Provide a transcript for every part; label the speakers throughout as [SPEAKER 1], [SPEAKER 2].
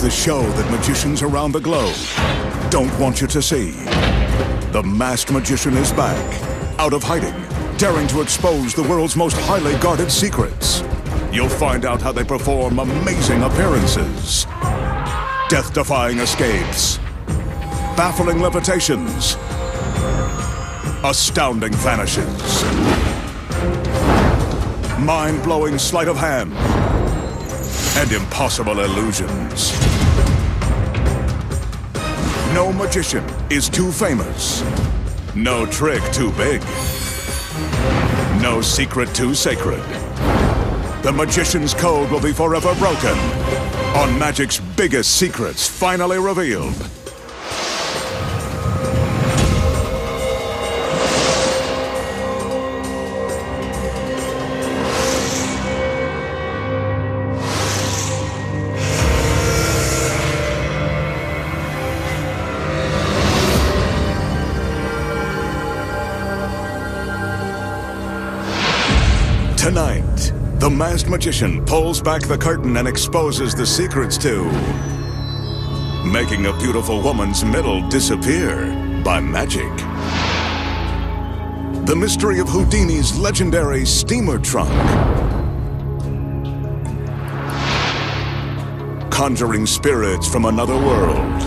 [SPEAKER 1] the show that magicians around the globe don't want you to see. The Masked Magician is back, out of hiding, daring to expose the world's most highly guarded secrets. You'll find out how they perform amazing appearances, death-defying escapes, baffling levitations, astounding vanishes, mind-blowing sleight of hand, and impossible illusions. No magician is too famous. No trick too big. No secret too sacred. The magician's code will be forever broken on magic's biggest secrets finally revealed. Tonight, the Masked Magician pulls back the curtain and exposes the secrets to making a beautiful woman's middle disappear by magic, the mystery of Houdini's legendary steamer trunk, conjuring spirits from another world,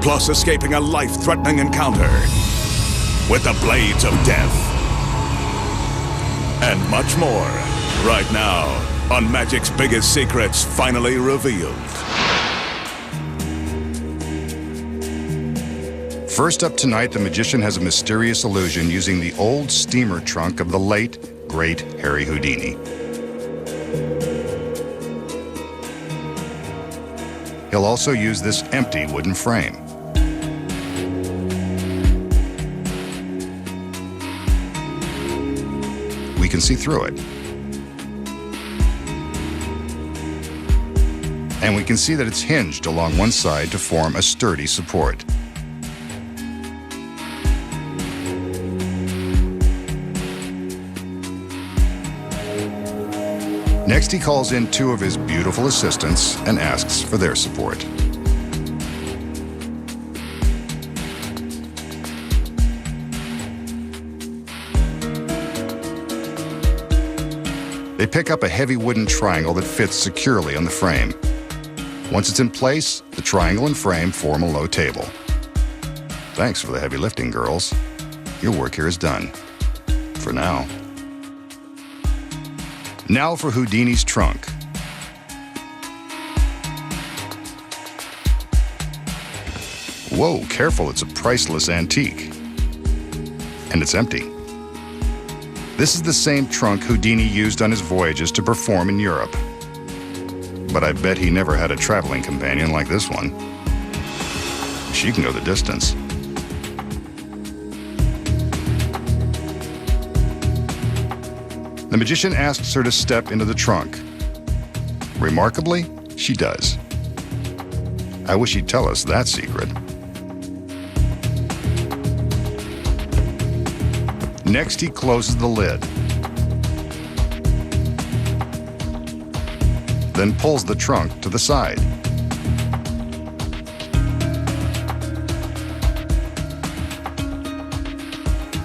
[SPEAKER 1] plus escaping a life-threatening encounter with the Blades of Death. And much more, right now, on Magic's Biggest Secrets Finally Revealed.
[SPEAKER 2] First up tonight, the magician has a mysterious illusion using the old steamer trunk of the late, great Harry Houdini. He'll also use this empty wooden frame. We can see through it. And we can see that it's hinged along one side to form a sturdy support. Next, he calls in two of his beautiful assistants and asks for their support. They pick up a heavy wooden triangle that fits securely on the frame. Once it's in place, the triangle and frame form a low table. Thanks for the heavy lifting, girls. Your work here is done. For now. Now for Houdini's trunk. Whoa, careful, it's a priceless antique. And it's empty. This is the same trunk Houdini used on his voyages to perform in Europe. But I bet he never had a traveling companion like this one. She can go the distance. The magician asks her to step into the trunk. Remarkably, she does. I wish he'd tell us that secret. Next, he closes the lid, then pulls the trunk to the side.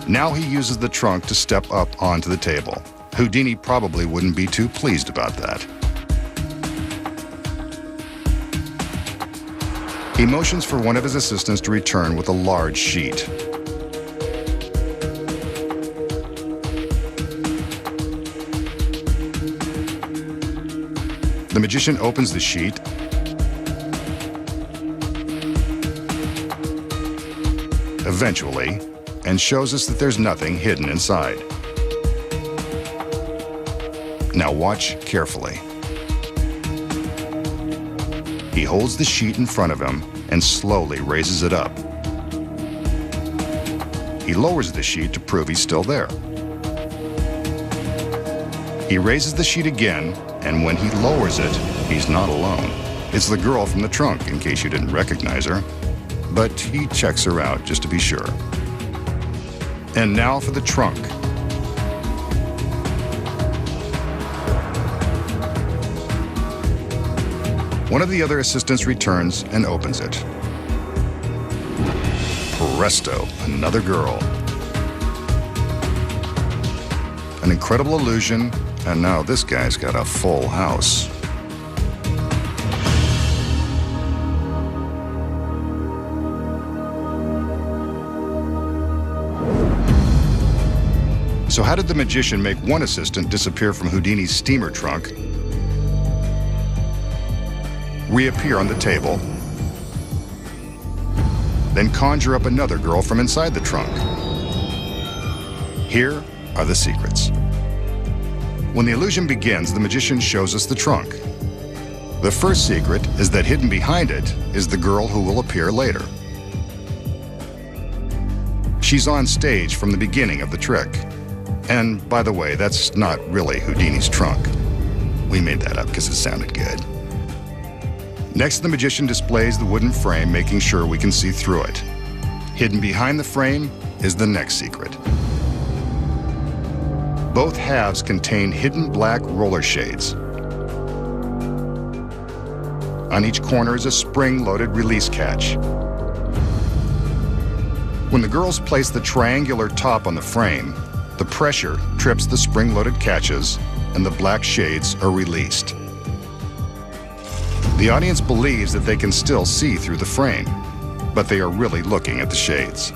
[SPEAKER 2] Now he uses the trunk to step up onto the table. Houdini probably wouldn't be too pleased about that. He motions for one of his assistants to return with a large sheet. The magician opens the sheet eventually and shows us that there's nothing hidden inside. Now watch carefully. He holds the sheet in front of him and slowly raises it up. He lowers the sheet to prove he's still there. He raises the sheet again, and when he lowers it, he's not alone. It's the girl from the trunk, in case you didn't recognize her. But he checks her out just to be sure. And now for the trunk. One of the other assistants returns and opens it. Presto, another girl. An incredible illusion, and now this guy's got a full house. So how did the magician make one assistant disappear from Houdini's steamer trunk, reappear on the table, then conjure up another girl from inside the trunk? Here are the secrets. When the illusion begins, the magician shows us the trunk. The first secret is that hidden behind it is the girl who will appear later. She's on stage from the beginning of the trick. And by the way, that's not really Houdini's trunk. We made that up because it sounded good. Next, the magician displays the wooden frame, making sure we can see through it. Hidden behind the frame is the next secret. Both halves contain hidden black roller shades. On each corner is a spring-loaded release catch. When the girls place the triangular top on the frame, the pressure trips the spring-loaded catches and the black shades are released. The audience believes that they can still see through the frame, but they are really looking at the shades.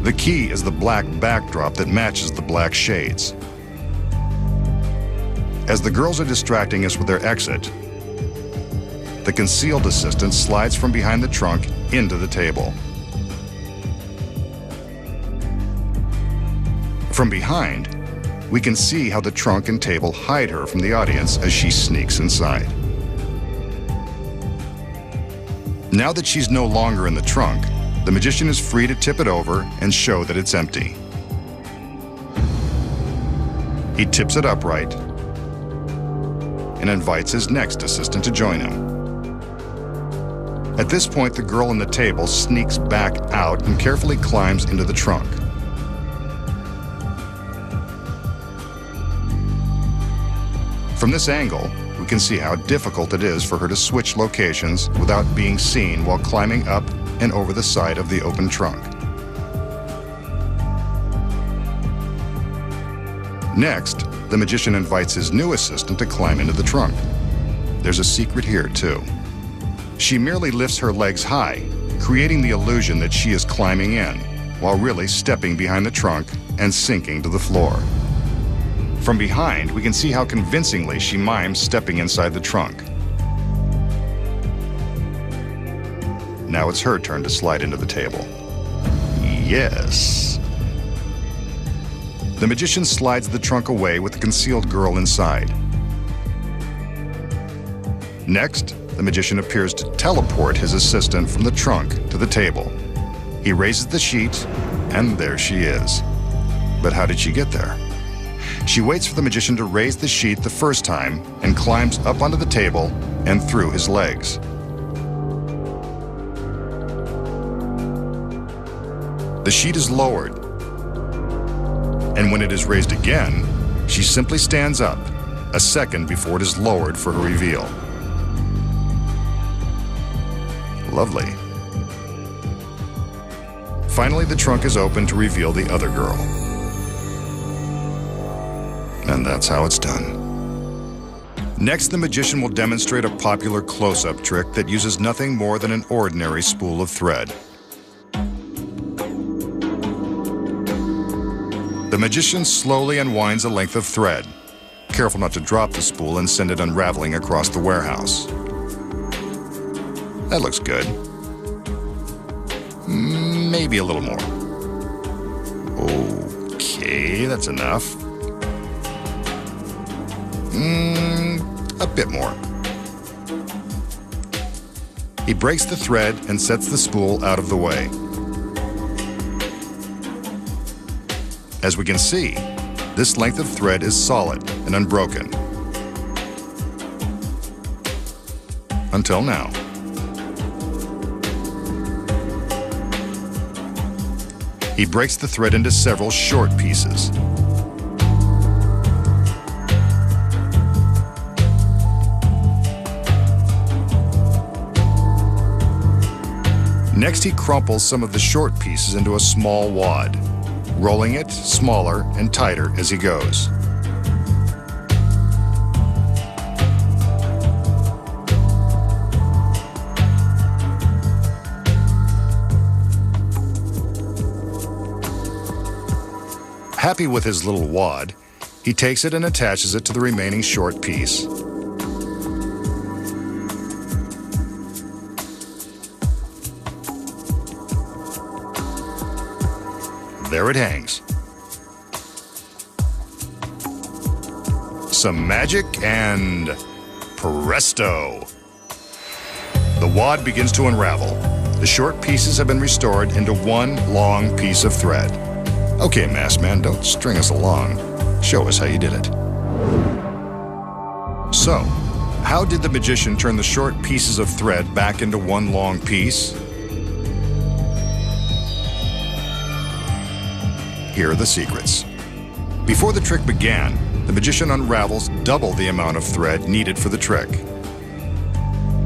[SPEAKER 2] The key is the black backdrop that matches the black shades. As the girls are distracting us with their exit, the concealed assistant slides from behind the trunk into the table. From behind, we can see how the trunk and table hide her from the audience as she sneaks inside. Now that she's no longer in the trunk, the magician is free to tip it over and show that it's empty. He tips it upright and invites his next assistant to join him. At this point, the girl on the table sneaks back out and carefully climbs into the trunk. From this angle, we can see how difficult it is for her to switch locations without being seen while climbing up and over the side of the open trunk. Next, the magician invites his new assistant to climb into the trunk. There's a secret here, too. She merely lifts her legs high, creating the illusion that she is climbing in, while really stepping behind the trunk and sinking to the floor. From behind, we can see how convincingly she mimes stepping inside the trunk. Now it's her turn to slide into the table. Yes. The magician slides the trunk away with the concealed girl inside. Next, the magician appears to teleport his assistant from the trunk to the table. He raises the sheet, and there she is. But how did she get there? She waits for the magician to raise the sheet the first time and climbs up onto the table and through his legs. The sheet is lowered, and when it is raised again, she simply stands up, a second before it is lowered for her reveal. Lovely. Finally, the trunk is open to reveal the other girl. And that's how it's done. Next, the magician will demonstrate a popular close-up trick that uses nothing more than an ordinary spool of thread. The magician slowly unwinds a length of thread, careful not to drop the spool and send it unraveling across the warehouse. That looks good. Maybe a little more. Okay, that's enough. A bit more. He breaks the thread and sets the spool out of the way. As we can see, this length of thread is solid and unbroken. Until now. He breaks the thread into several short pieces. Next, he crumples some of the short pieces into a small wad, rolling it smaller and tighter as he goes. Happy with his little wad, he takes it and attaches it to the remaining short piece. There it hangs. Some magic and presto! The wad begins to unravel. The short pieces have been restored into one long piece of thread. Okay, Masked Man, don't string us along. Show us how you did it. So, how did the magician turn the short pieces of thread back into one long piece? Here are the secrets. Before the trick began, the magician unravels double the amount of thread needed for the trick.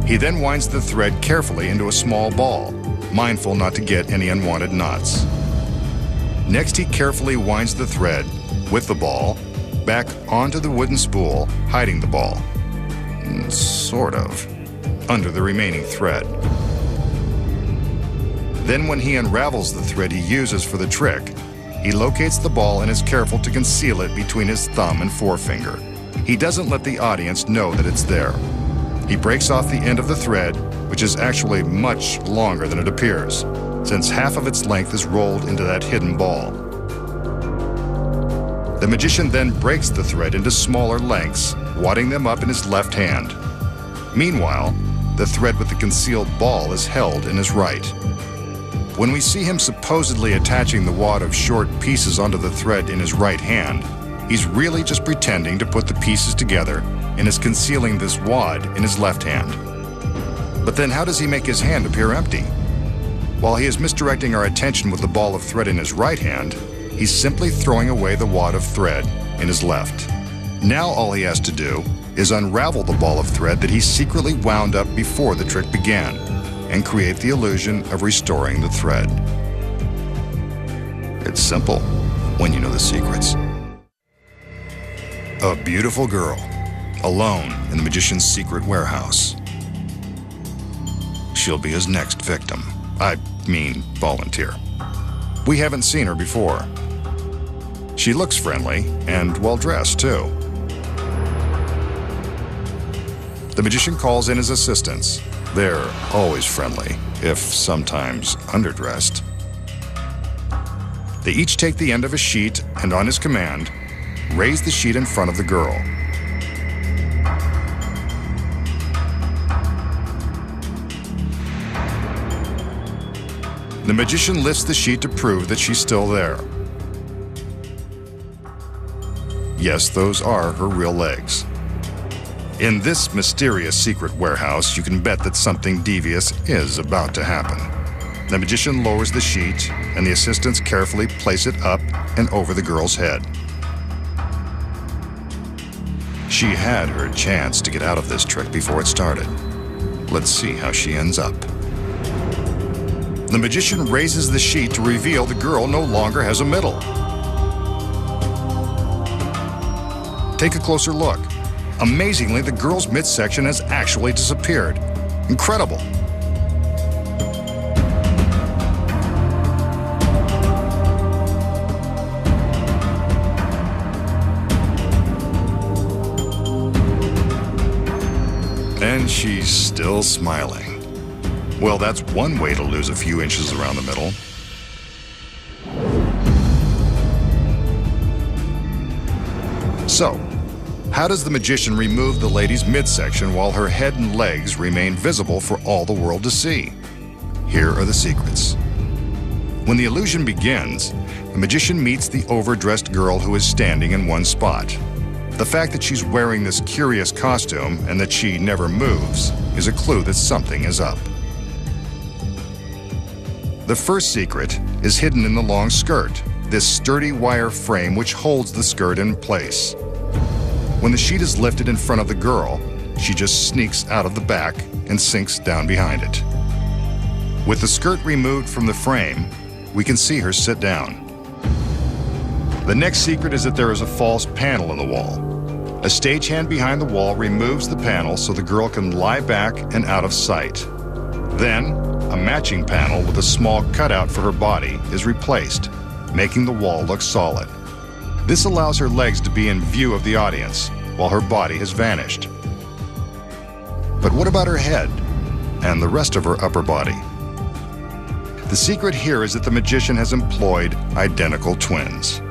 [SPEAKER 2] He then winds the thread carefully into a small ball, mindful not to get any unwanted knots. Next, he carefully winds the thread with the ball back onto the wooden spool, hiding the ball, sort of, under the remaining thread. Then when he unravels the thread he uses for the trick, he locates the ball and is careful to conceal it between his thumb and forefinger. He doesn't let the audience know that it's there. He breaks off the end of the thread, which is actually much longer than it appears, since half of its length is rolled into that hidden ball. The magician then breaks the thread into smaller lengths, wadding them up in his left hand. Meanwhile, the thread with the concealed ball is held in his right. When we see him supposedly attaching the wad of short pieces onto the thread in his right hand, he's really just pretending to put the pieces together and is concealing this wad in his left hand. But then how does he make his hand appear empty? While he is misdirecting our attention with the ball of thread in his right hand, he's simply throwing away the wad of thread in his left. Now all he has to do is unravel the ball of thread that he secretly wound up before the trick began, and create the illusion of restoring the thread. It's simple when you know the secrets. A beautiful girl, alone in the magician's secret warehouse. She'll be his next victim. I mean, volunteer. We haven't seen her before. She looks friendly and well-dressed, too. The magician calls in his assistants. They're always friendly, if sometimes underdressed. They each take the end of a sheet and, on his command, raise the sheet in front of the girl. The magician lifts the sheet to prove that she's still there. Yes, those are her real legs. In this mysterious secret warehouse, you can bet that something devious is about to happen. The magician lowers the sheet, and the assistants carefully place it up and over the girl's head. She had her chance to get out of this trick before it started. Let's see how she ends up. The magician raises the sheet to reveal the girl no longer has a middle. Take a closer look. Amazingly, the girl's midsection has actually disappeared. Incredible. And she's still smiling. Well, that's one way to lose a few inches around the middle. So, how does the magician remove the lady's midsection while her head and legs remain visible for all the world to see? Here are the secrets. When the illusion begins, the magician meets the overdressed girl who is standing in one spot. The fact that she's wearing this curious costume and that she never moves is a clue that something is up. The first secret is hidden in the long skirt, this sturdy wire frame which holds the skirt in place. When the sheet is lifted in front of the girl, she just sneaks out of the back and sinks down behind it. With the skirt removed from the frame, we can see her sit down. The next secret is that there is a false panel in the wall. A stagehand behind the wall removes the panel so the girl can lie back and out of sight. Then, a matching panel with a small cutout for her body is replaced, making the wall look solid. This allows her legs to be in view of the audience, while her body has vanished. But what about her head and the rest of her upper body? The secret here is that the magician has employed identical twins.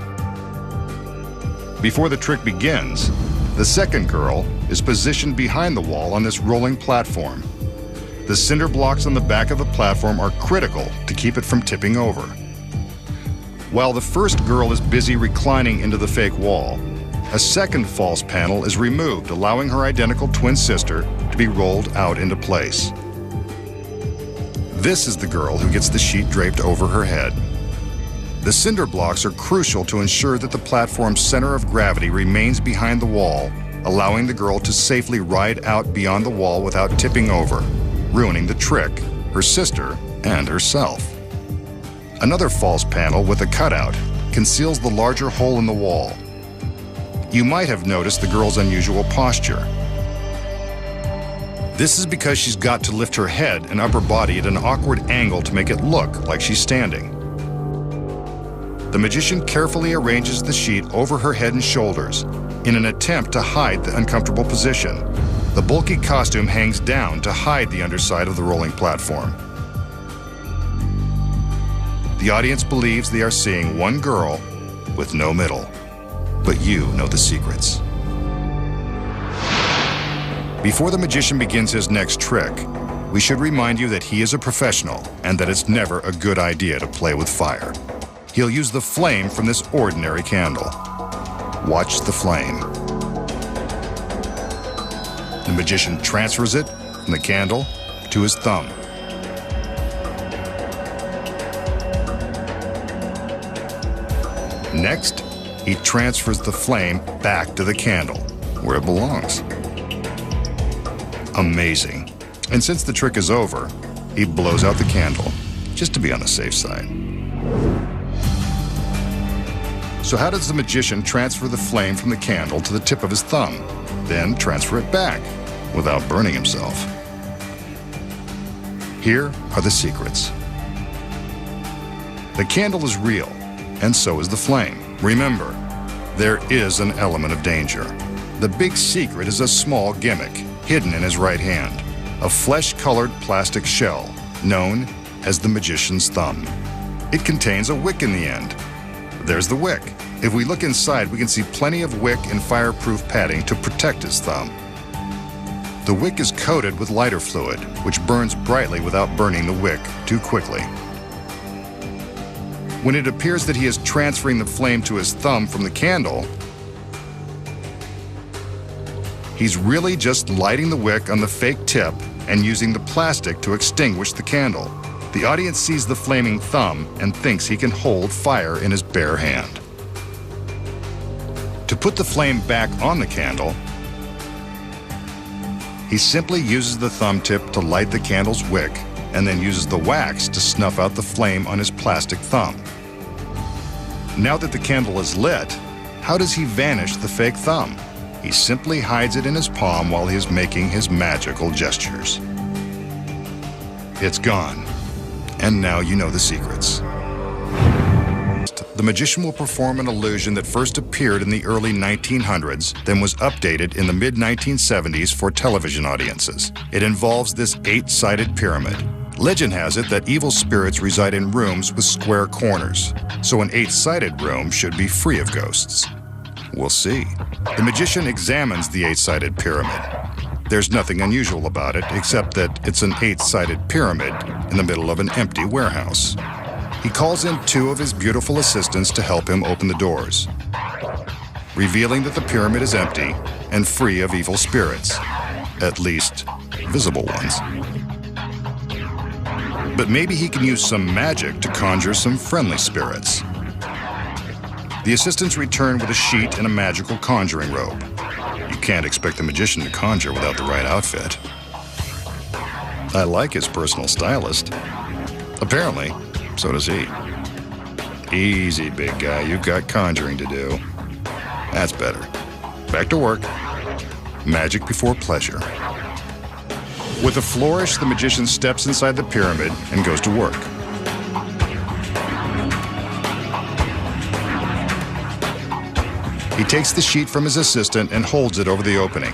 [SPEAKER 2] Before the trick begins, the second girl is positioned behind the wall on this rolling platform. The cinder blocks on the back of the platform are critical to keep it from tipping over. While the first girl is busy reclining into the fake wall, a second false panel is removed, allowing her identical twin sister to be rolled out into place. This is the girl who gets the sheet draped over her head. The cinder blocks are crucial to ensure that the platform's center of gravity remains behind the wall, allowing the girl to safely ride out beyond the wall without tipping over, ruining the trick, her sister, and herself. Another false panel with a cutout conceals the larger hole in the wall. You might have noticed the girl's unusual posture. This is because she's got to lift her head and upper body at an awkward angle to make it look like she's standing. The magician carefully arranges the sheet over her head and shoulders in an attempt to hide the uncomfortable position. The bulky costume hangs down to hide the underside of the rolling platform. The audience believes they are seeing one girl with no middle, but you know the secrets. Before the magician begins his next trick, we should remind you that he is a professional and that it's never a good idea to play with fire. He'll use the flame from this ordinary candle. Watch the flame. The magician transfers it from the candle to his thumb. Next, he transfers the flame back to the candle, where it belongs. Amazing. And since the trick is over, he blows out the candle, just to be on the safe side. So how does the magician transfer the flame from the candle to the tip of his thumb, then transfer it back without burning himself? Here are the secrets. The candle is real, and so is the flame. Remember, there is an element of danger. The big secret is a small gimmick hidden in his right hand, a flesh-colored plastic shell known as the magician's thumb. It contains a wick in the end. There's the wick. If we look inside, we can see plenty of wick and fireproof padding to protect his thumb. The wick is coated with lighter fluid, which burns brightly without burning the wick too quickly. When it appears that he is transferring the flame to his thumb from the candle, he's really just lighting the wick on the fake tip and using the plastic to extinguish the candle. The audience sees the flaming thumb and thinks he can hold fire in his bare hand. To put the flame back on the candle, he simply uses the thumb tip to light the candle's wick and then uses the wax to snuff out the flame on his plastic thumb. Now that the candle is lit, how does he vanish the fake thumb? He simply hides it in his palm while he is making his magical gestures. It's gone. And now you know the secrets. The magician will perform an illusion that first appeared in the early 1900s, then was updated in the mid-1970s for television audiences. It involves this 8-sided pyramid. Legend has it that evil spirits reside in rooms with square corners, so an 8-sided room should be free of ghosts. We'll see. The magician examines the 8-sided pyramid. There's nothing unusual about it, except that it's an 8-sided pyramid in the middle of an empty warehouse. He calls in 2 of his beautiful assistants to help him open the doors, revealing that the pyramid is empty and free of evil spirits, at least visible ones. But maybe he can use some magic to conjure some friendly spirits. The assistants return with a sheet and a magical conjuring robe. You can't expect the magician to conjure without the right outfit. I like his personal stylist. Apparently, so does he. Easy, big guy. You've got conjuring to do. That's better. Back to work. Magic before pleasure. With a flourish, the magician steps inside the pyramid and goes to work. He takes the sheet from his assistant and holds it over the opening.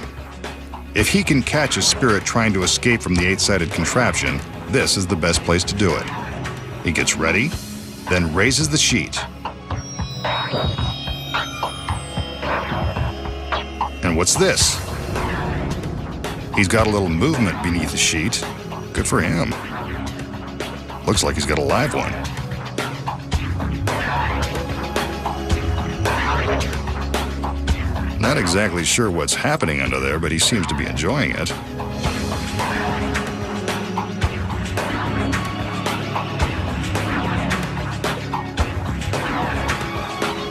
[SPEAKER 2] If he can catch a spirit trying to escape from the 8-sided contraption, this is the best place to do it. He gets ready, then raises the sheet. And what's this? He's got a little movement beneath the sheet. Good for him. Looks like he's got a live one. Not exactly sure what's happening under there, but he seems to be enjoying it.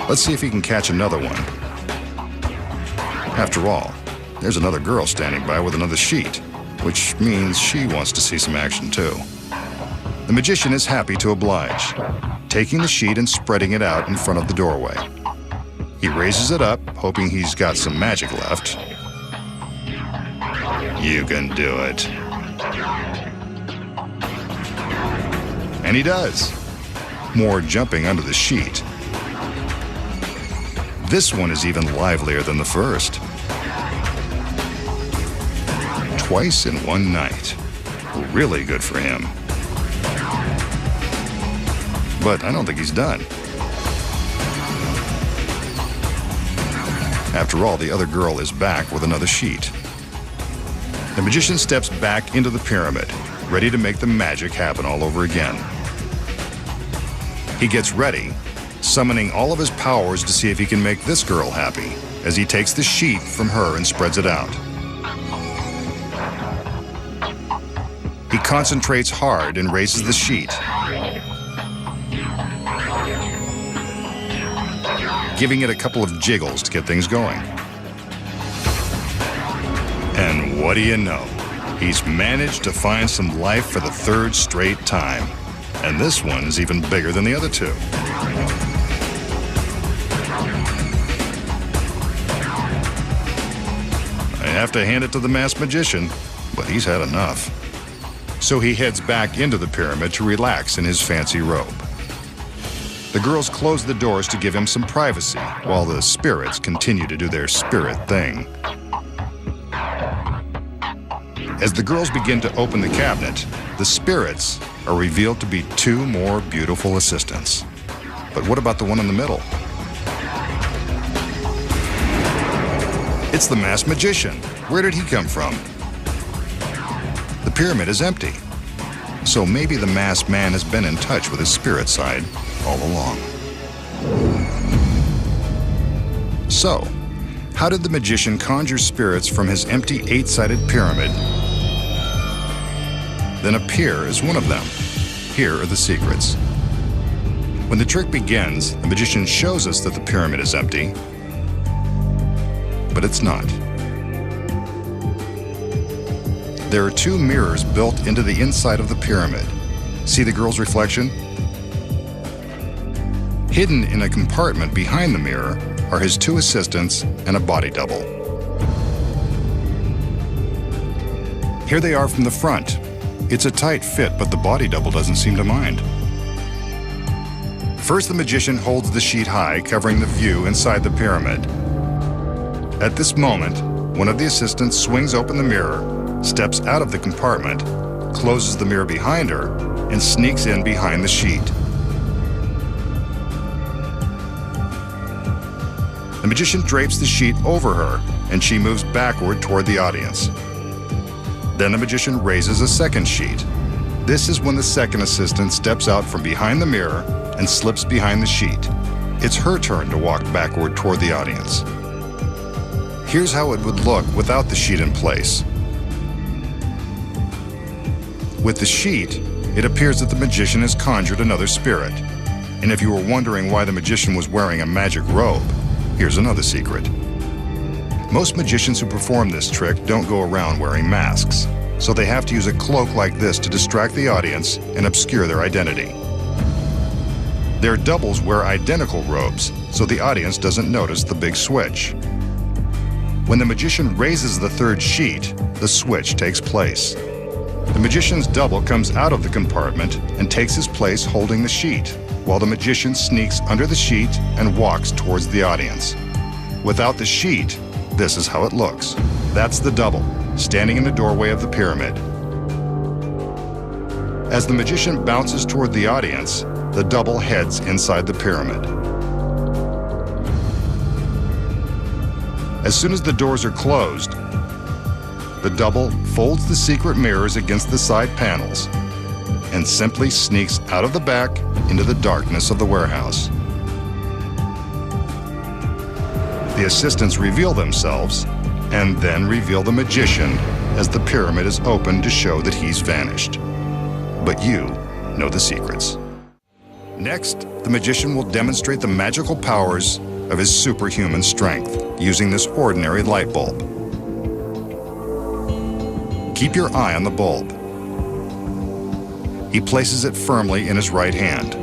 [SPEAKER 2] Let's see if he can catch another one. After all, there's another girl standing by with another sheet, which means she wants to see some action too. The magician is happy to oblige, taking the sheet and spreading it out in front of the doorway. He raises it up, hoping he's got some magic left. You can do it. And he does. More jumping under the sheet. This one is even livelier than the first. Twice in one night. Really good for him. But I don't think he's done. After all, the other girl is back with another sheet. The magician steps back into the pyramid, ready to make the magic happen all over again. He gets ready, summoning all of his powers to see if he can make this girl happy, as he takes the sheet from her and spreads it out. He concentrates hard and raises the sheet, giving it a couple of jiggles to get things going. And what do you know? He's managed to find some life for the third straight time. And this one is even bigger than the other two. I have to hand it to the masked magician, but he's had enough. So he heads back into the pyramid to relax in his fancy robe. The girls close the doors to give him some privacy, while the spirits continue to do their spirit thing. As the girls begin to open the cabinet, the spirits are revealed to be two more beautiful assistants. But what about the one in the middle? It's the masked magician. Where did he come from? The pyramid is empty. So maybe the masked man has been in touch with his spirit side all along. So, how did the magician conjure spirits from his empty 8-sided pyramid, then appear as one of them? Here are the secrets. When the trick begins, the magician shows us that the pyramid is empty, but it's not. There are two mirrors built into the inside of the pyramid. See the girl's reflection? Hidden in a compartment behind the mirror are his two assistants and a body double. Here they are from the front. It's a tight fit, but the body double doesn't seem to mind. First, the magician holds the sheet high, covering the view inside the pyramid. At this moment, one of the assistants swings open the mirror, steps out of the compartment, closes the mirror behind her, and sneaks in behind the sheet. The magician drapes the sheet over her, and she moves backward toward the audience. Then the magician raises a second sheet. This is when the second assistant steps out from behind the mirror and slips behind the sheet. It's her turn to walk backward toward the audience. Here's how it would look without the sheet in place. With the sheet, it appears that the magician has conjured another spirit. And if you were wondering why the magician was wearing a magic robe, here's another secret. Most magicians who perform this trick don't go around wearing masks. so they have to use a cloak like this to distract the audience and obscure their identity. Their doubles wear identical robes, so the audience doesn't notice the big switch. When the magician raises the third sheet, the switch takes place. The magician's double comes out of the compartment and takes his place holding the sheet, while the magician sneaks under the sheet and walks towards the audience. Without the sheet, this is how it looks. That's the double, standing in the doorway of the pyramid. As the magician bounces toward the audience, the double heads inside the pyramid. As soon as the doors are closed, the double folds the secret mirrors against the side panels and simply sneaks out of the back into the darkness of the warehouse. The assistants reveal themselves and then reveal the magician as the pyramid is opened to show that he's vanished. But you know the secrets. Next, the magician will demonstrate the magical powers of his superhuman strength using this ordinary light bulb. Keep your eye on the bulb. He places it firmly in his right hand.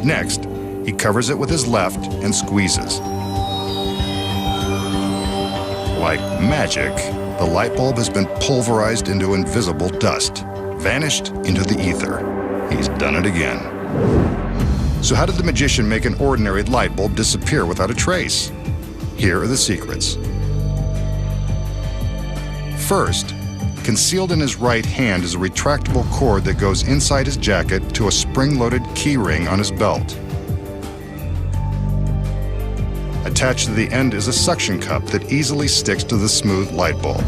[SPEAKER 2] Next, he covers it with his left and squeezes. Like magic, the light bulb has been pulverized into invisible dust, vanished into the ether. He's done it again. So how did the magician make an ordinary light bulb disappear without a trace? Here are the secrets. First, concealed in his right hand is a retractable cord that goes inside his jacket to a spring-loaded key ring on his belt. Attached to the end is a suction cup that easily sticks to the smooth light bulb.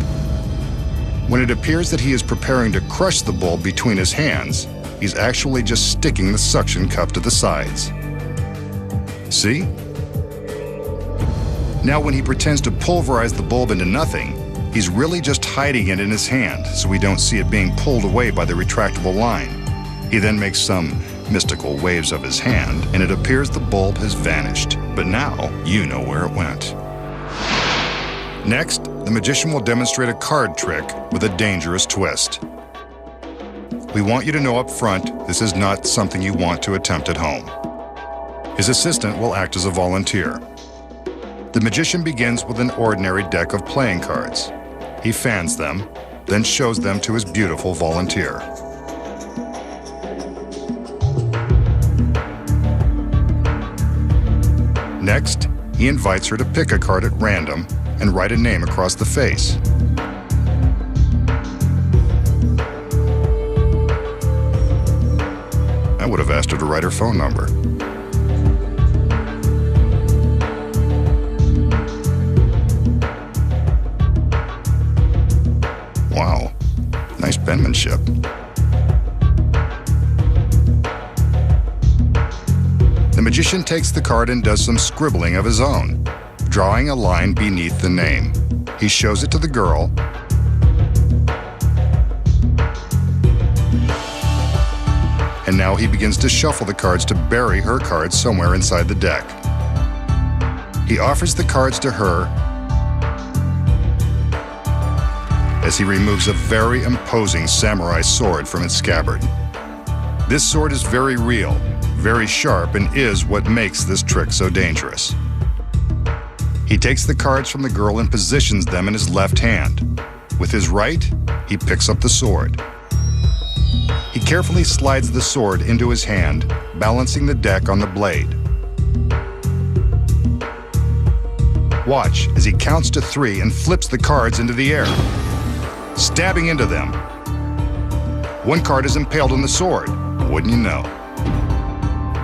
[SPEAKER 2] When it appears that he is preparing to crush the bulb between his hands, he's actually just sticking the suction cup to the sides. See? Now when he pretends to pulverize the bulb into nothing, he's really just hiding it in his hand so we don't see it being pulled away by the retractable line. He then makes some mystical waves of his hand, and it appears the bulb has vanished. But now you know where it went. Next, the magician will demonstrate a card trick with a dangerous twist. We want you to know up front this is not something you want to attempt at home. His assistant will act as a volunteer. The magician begins with an ordinary deck of playing cards. He fans them, then shows them to his beautiful volunteer. Next, he invites her to pick a card at random and write a name across the face. I would have asked her to write her phone number. Wow, nice penmanship. The magician takes the card and does some scribbling of his own, drawing a line beneath the name. He shows it to the girl, and now he begins to shuffle the cards to bury her cards somewhere inside the deck. He offers the cards to her as he removes a very imposing samurai sword from its scabbard. This sword is very real, very sharp, and is what makes this trick so dangerous. He takes the cards from the girl and positions them in his left hand. With his right, he picks up the sword. He carefully slides the sword into his hand, balancing the deck on the blade. Watch as he counts to 3 and flips the cards into the air, stabbing into them. One card is impaled on the sword, wouldn't you know?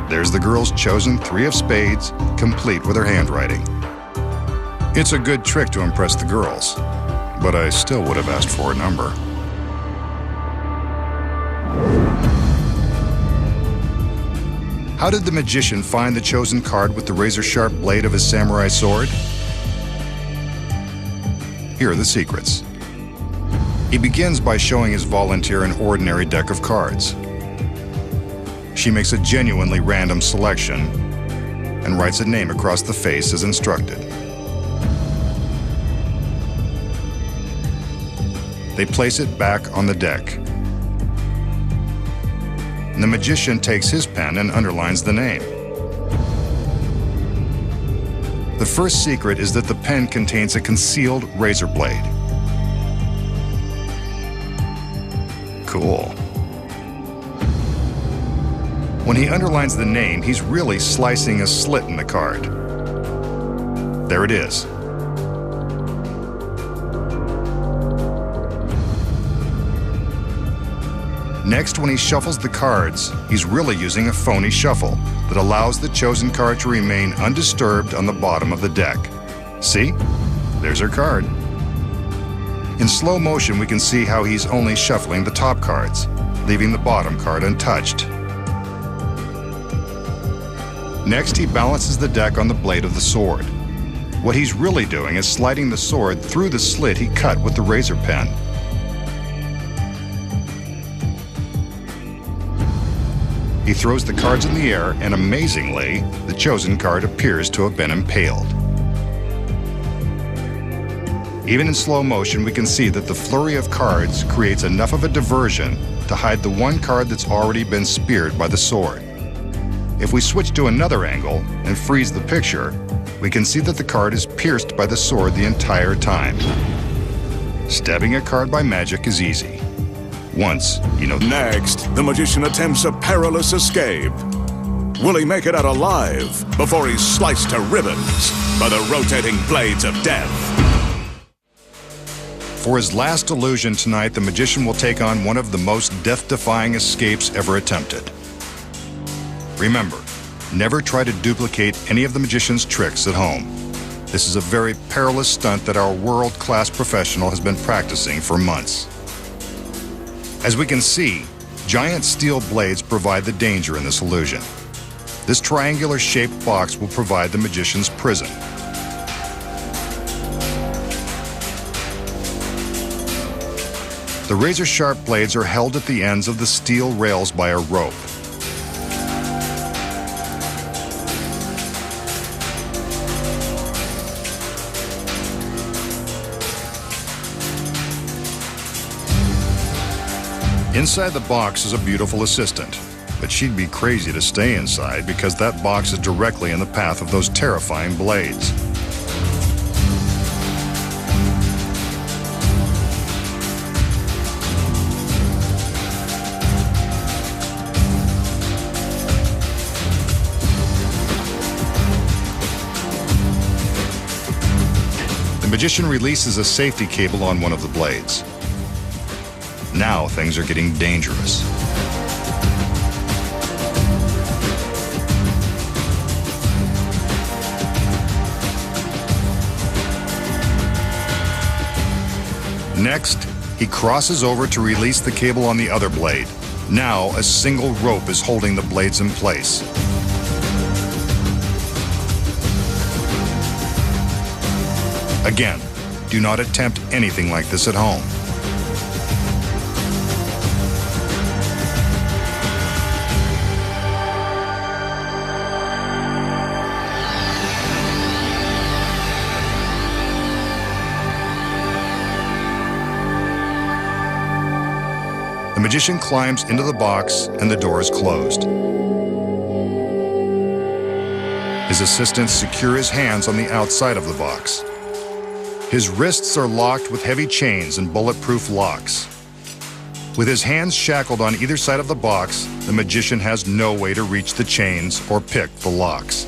[SPEAKER 2] There's the girl's chosen 3 of spades, complete with her handwriting. It's a good trick to impress the girls, but I still would have asked for a number. How did the magician find the chosen card with the razor-sharp blade of his samurai sword? Here are the secrets. He begins by showing his volunteer an ordinary deck of cards. She makes a genuinely random selection and writes a name across the face as instructed. They place it back on the deck. The magician takes his pen and underlines the name. The first secret is that the pen contains a concealed razor blade. Cool. When he underlines the name, he's really slicing a slit in the card. There it is. Next, when he shuffles the cards, he's really using a phony shuffle that allows the chosen card to remain undisturbed on the bottom of the deck. See? There's her card. In slow motion, we can see how he's only shuffling the top cards, leaving the bottom card untouched. Next, he balances the deck on the blade of the sword. What he's really doing is sliding the sword through the slit he cut with the razor pen. He throws the cards in the air, and amazingly, the chosen card appears to have been impaled. Even in slow motion, we can see that the flurry of cards creates enough of a diversion to hide the one card that's already been speared by the sword. If we switch to another angle and freeze the picture, we can see that the card is pierced by the sword the entire time. Stabbing a card by magic is easy. Once, you know.
[SPEAKER 1] Next, the magician attempts a perilous escape. Will he make it out alive before he's sliced to ribbons by the rotating blades of death?
[SPEAKER 2] For his last illusion tonight, the magician will take on one of the most death-defying escapes ever attempted. Remember, never try to duplicate any of the magician's tricks at home. This is a very perilous stunt that our world-class professional has been practicing for months. As we can see, giant steel blades provide the danger in this illusion. This triangular-shaped box will provide the magician's prison. The razor-sharp blades are held at the ends of the steel rails by a rope. Inside the box is a beautiful assistant, but she'd be crazy to stay inside because that box is directly in the path of those terrifying blades. The magician releases a safety cable on one of the blades. Now things are getting dangerous. Next, he crosses over to release the cable on the other blade. Now a single rope is holding the blades in place. Again, do not attempt anything like this at home. The magician climbs into the box and the door is closed. His assistants secure his hands on the outside of the box. His wrists are locked with heavy chains and bulletproof locks. With his hands shackled on either side of the box, the magician has no way to reach the chains or pick the locks.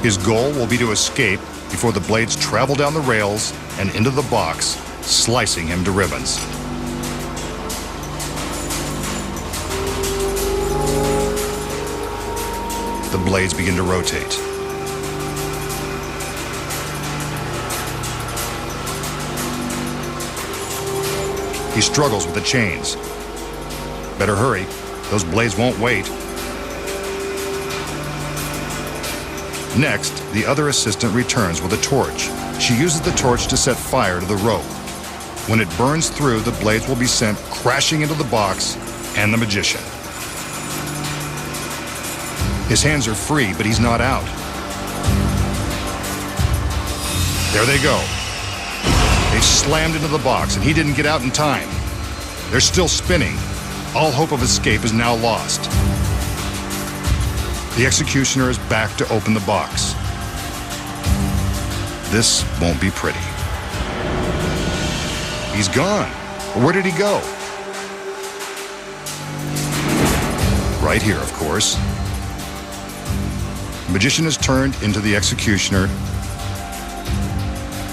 [SPEAKER 2] His goal will be to escape before the blades travel down the rails and into the box, slicing him to ribbons. The blades begin to rotate. He struggles with the chains. Better hurry, those blades won't wait. Next, the other assistant returns with a torch. She uses the torch to set fire to the rope. When it burns through, the blades will be sent crashing into the box and the magician. His hands are free, but he's not out. There they go. They've slammed into the box, and he didn't get out in time. They're still spinning. All hope of escape is now lost. The executioner is back to open the box. This won't be pretty. He's gone. Where did he go? Right here, of course. The magician is turned into the executioner,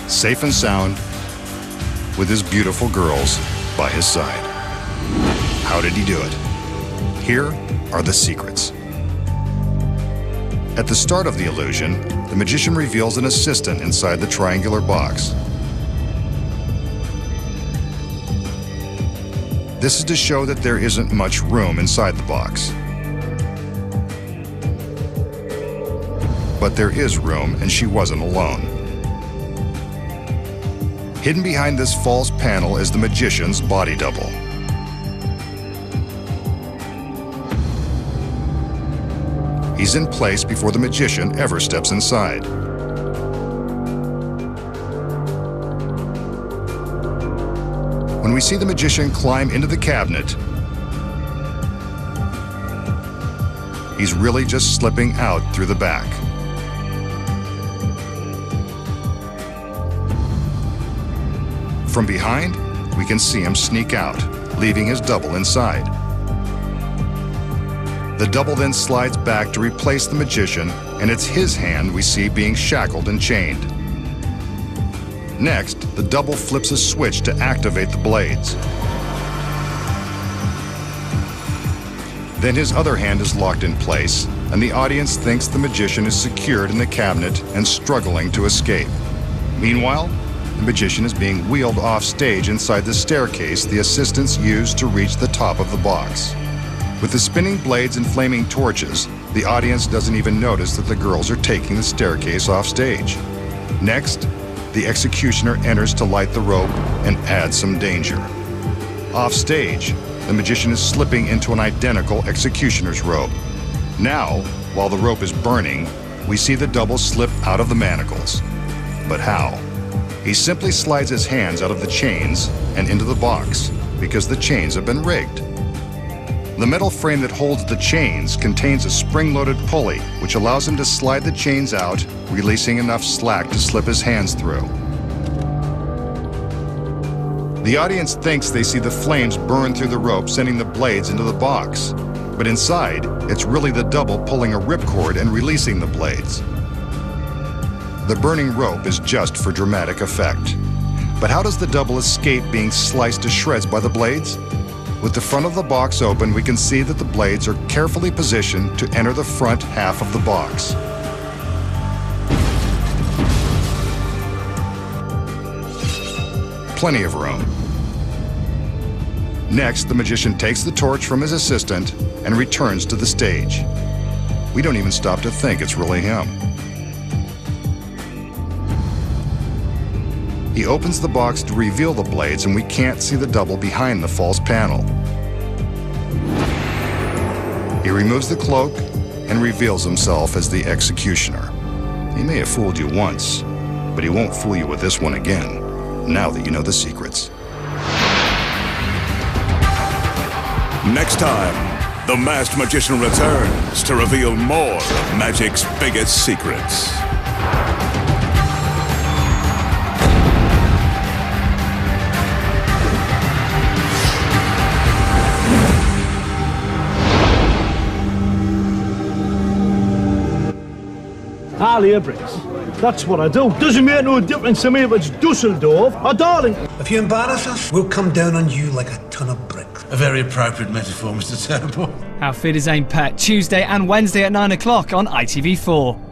[SPEAKER 2] safe and sound, with his beautiful girls by his side. How did he do it? Here are the secrets. At the start of the illusion, the magician reveals an assistant inside the triangular box. This is to show that there isn't much room inside the box. But there is room, and she wasn't alone. Hidden behind this false panel is the magician's body double. He's in place before the magician ever steps inside. When we see the magician climb into the cabinet, he's really just slipping out through the back. From behind, we can see him sneak out, leaving his double inside. The double then slides back to replace the magician, and it's his hand we see being shackled and chained. Next, the double flips a switch to activate the blades. Then his other hand is locked in place, and the audience thinks the magician is secured in the cabinet and struggling to escape. Meanwhile, the magician is being wheeled off stage inside the staircase the assistants used to reach the top of the box. With the spinning blades and flaming torches, the audience doesn't even notice that the girls are taking the staircase off stage. Next, the executioner enters to light the rope and add some danger. Off stage, the magician is slipping into an identical executioner's robe. Now, while the rope is burning, we see the double slip out of the manacles. But how? He simply slides his hands out of the chains and into the box because the chains have been rigged. The metal frame that holds the chains contains a spring-loaded pulley which allows him to slide the chains out, releasing enough slack to slip his hands through. The audience thinks they see the flames burn through the rope, sending the blades into the box. But inside, it's really the double pulling a ripcord and releasing the blades. The burning rope is just for dramatic effect. But how does the double escape being sliced to shreds by the blades? With the front of the box open, we can see that the blades are carefully positioned to enter the front half of the box. Plenty of room. Next, the magician takes the torch from his assistant and returns to the stage. We don't even stop to think it's really him. He opens the box to reveal the blades, and we can't see the double behind the false panel. He removes the cloak and reveals himself as the executioner. He may have fooled you once, but he won't fool you with this one again, now that you know the secrets.
[SPEAKER 1] Next time, the Masked Magician returns to reveal more of magic's biggest secrets.
[SPEAKER 3] Harley bricks. That's what I do. Doesn't make no difference to me if it's Dusseldorf or Darlington.
[SPEAKER 4] If you embarrass us, we'll come down on you like a ton of bricks.
[SPEAKER 5] A very appropriate metaphor, Mr. Turnbull.
[SPEAKER 6] How Fit is Aim Pet, Tuesday and Wednesday at 9 o'clock on ITV4.